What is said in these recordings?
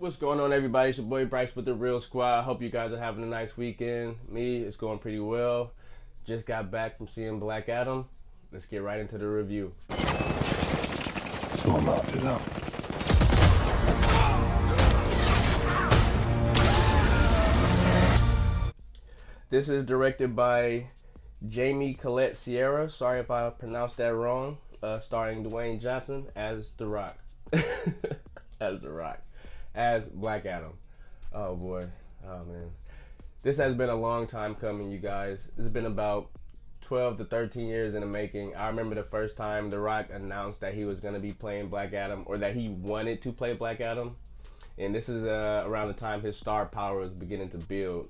What's going on, everybody? It's your boy Bryce with the Real Squad. Hope you guys are having a nice weekend. Me, it's going pretty well. Just got back from seeing Black Adam. Let's get right into the review. So I'm mounted up. This is directed by Jamie Collette Sierra. Sorry if I pronounced that wrong. Starring Dwayne Johnson as The Rock. As Black Adam. Oh boy. Oh man. This has been a long time coming, you guys. It's been about 12 to 13 years in the making. I remember the first time The Rock announced that he was going to be playing Black Adam, or that he wanted to play Black Adam. And this is around the time his star power was beginning to build.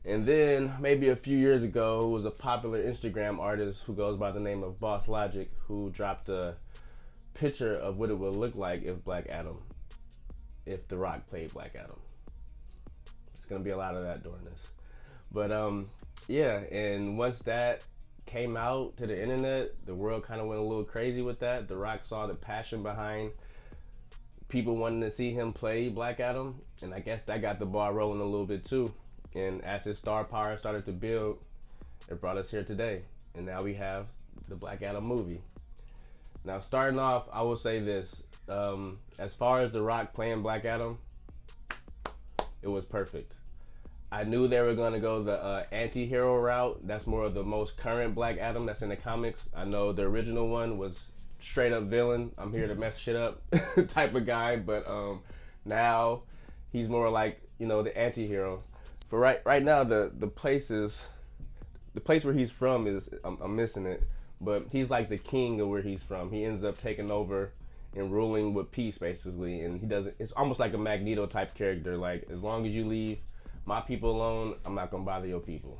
And then maybe a few years ago, it was a popular Instagram artist who goes by the name of Boss Logic, who dropped a picture of what it would look like if The Rock played Black Adam. It's gonna be a lot of that during this. But yeah, and once that came out to the internet, the world kind of went a little crazy with that. The Rock saw the passion behind people wanting to see him play Black Adam, and I guess that got the ball rolling a little bit too. And as his star power started to build, it brought us here today. And now we have the Black Adam movie. Now, starting off, I will say this. As far as The Rock playing Black Adam, it was perfect. I knew they were going to go the anti-hero route. That's more of the most current Black Adam that's in the comics. I know the original one was straight up villain. I'm here to mess shit up type of guy. But now he's more like, the anti-hero. For right now, the place where he's from is, I'm missing it. But he's like the king of where he's from. He ends up taking over and ruling with peace, basically. And it's almost like a Magneto type character. Like, as long as you leave my people alone, I'm not gonna bother your people.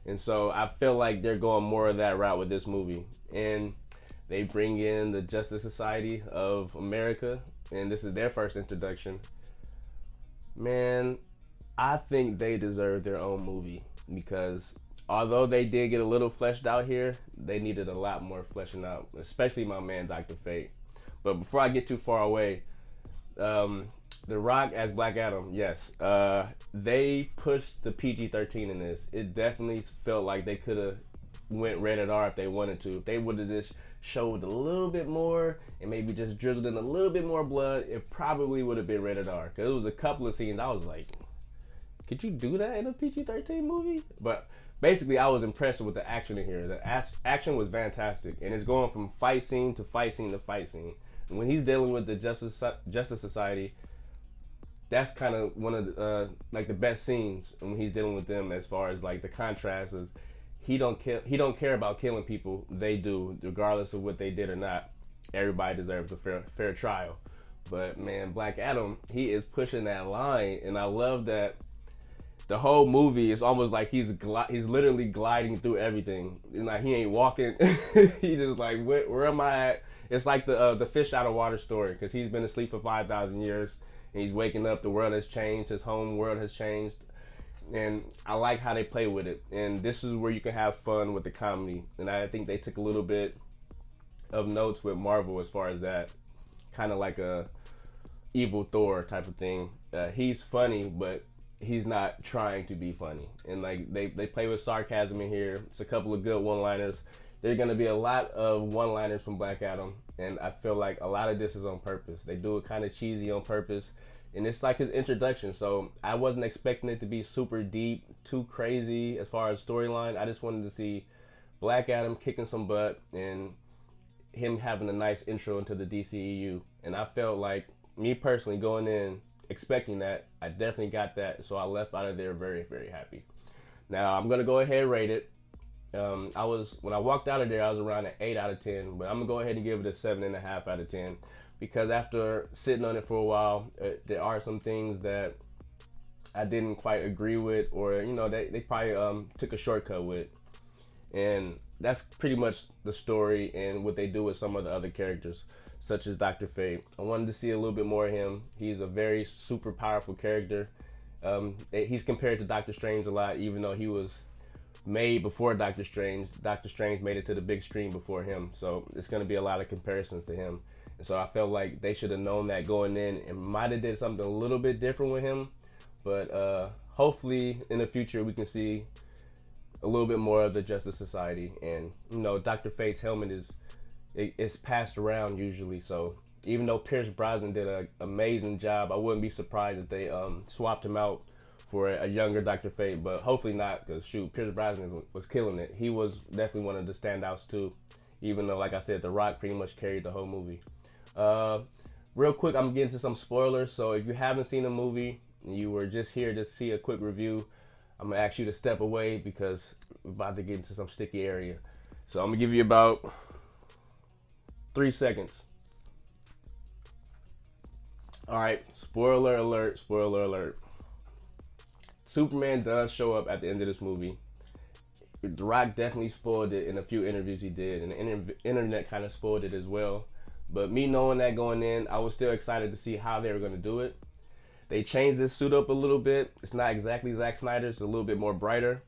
And so I feel like they're going more of that route with this movie. And they bring in the Justice Society of America, and this is their first introduction. Man, I think they deserve their own movie, because although they did get a little fleshed out here, they needed a lot more fleshing out, especially my man Dr. Fate. But before I get too far away, The Rock as Black Adam, yes. They pushed the PG-13 in this. It definitely felt like they could have went rated R if they wanted to. If they would have just showed a little bit more and maybe just drizzled in a little bit more blood, it probably would have been rated R. Because it was a couple of scenes I was like, could you do that in a PG-13 movie? But basically, I was impressed with the action in here. The action was fantastic, and it's going from fight scene to fight scene to fight scene. And when he's dealing with the Justice Society, that's kind of one of the the best scenes. And when he's dealing with them, as far as like the contrast is, he don't care about killing people. They do, regardless of what they did or not. Everybody deserves a fair trial. But man, Black Adam, he is pushing that line, and I love that. The whole movie is almost like he's literally gliding through everything. And like, he ain't walking. He just like, where am I at? It's like the fish out of water story, because he's been asleep for 5,000 years and he's waking up. The world has changed. His home world has changed. And I like how they play with it. And this is where you can have fun with the comedy. And I think they took a little bit of notes with Marvel as far as that. Kind of like a evil Thor type of thing. He's funny, but he's not trying to be funny. And like they play with sarcasm in here. It's a couple of good one-liners. There's gonna be a lot of one-liners from Black Adam, and I feel like a lot of this is on purpose. They do it kind of cheesy on purpose, and it's like his introduction. So I wasn't expecting it to be super deep, too crazy as far as storyline. I just wanted to see Black Adam kicking some butt and him having a nice intro into the DCEU. And I felt like, me personally, going in expecting that, I definitely got that, so I left out of there very, very happy. Now I'm gonna go ahead and rate it. When I walked out of there, I was around an 8 out of 10, but I'm gonna go ahead and give it a 7.5 out of 10, because after sitting on it for a while, there are some things that I didn't quite agree with, or they probably took a shortcut with, and that's pretty much the story and what they do with some of the other characters, such as Dr. Fate. I wanted to see a little bit more of him. He's a very super powerful character. He's compared to Doctor Strange a lot, even though he was made before Doctor Strange. Doctor Strange made it to the big screen before him, so it's going to be a lot of comparisons to him. And so I felt like they should have known that going in and might have did something a little bit different with him. But hopefully in the future we can see a little bit more of the Justice Society. And Dr. Fate's helmet is passed around usually, so even though Pierce Brosnan did an amazing job, I wouldn't be surprised if they swapped him out for a younger Dr. Fate, but hopefully not, because shoot, Pierce Brosnan was killing it. He was definitely one of the standouts too, even though, like I said, The Rock pretty much carried the whole movie. Real quick, I'm getting to some spoilers, so if you haven't seen the movie and you were just here to see a quick review, I'm gonna ask you to step away because we're about to get into some sticky area. So I'm gonna give you about 3 seconds. All right, spoiler alert, spoiler alert. Superman does show up at the end of this movie. The Rock definitely spoiled it in a few interviews he did, and the internet kind of spoiled it as well. But me knowing that going in, I was still excited to see how they were going to do it. They changed this suit up a little bit. It's not exactly Zack Snyder. It's a little bit more brighter.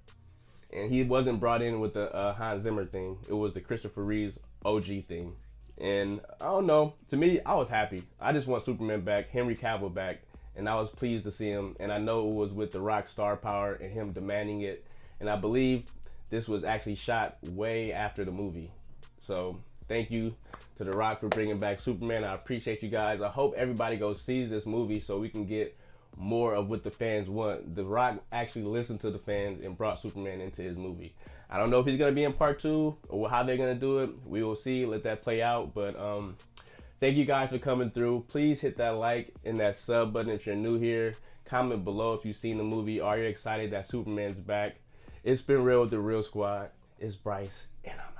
And he wasn't brought in with the Hans Zimmer thing. It was the Christopher Reeves OG thing. And I don't know. To me, I was happy. I just want Superman back, Henry Cavill back. And I was pleased to see him. And I know it was with the Rock star power and him demanding it. And I believe this was actually shot way after the movie. So thank you to The Rock for bringing back Superman. I appreciate you guys. I hope everybody goes sees this movie so we can get more of what the fans want. The Rock actually listened to the fans and brought Superman into his movie. I don't know if he's going to be in part 2 or how they're going to do it. We will see. Let that play out. But thank you guys for coming through. Please hit that like and that sub button if you're new here. Comment below if you've seen the movie. Are you excited that Superman's back? It's been real with the Real Squad. It's Bryce, and I'm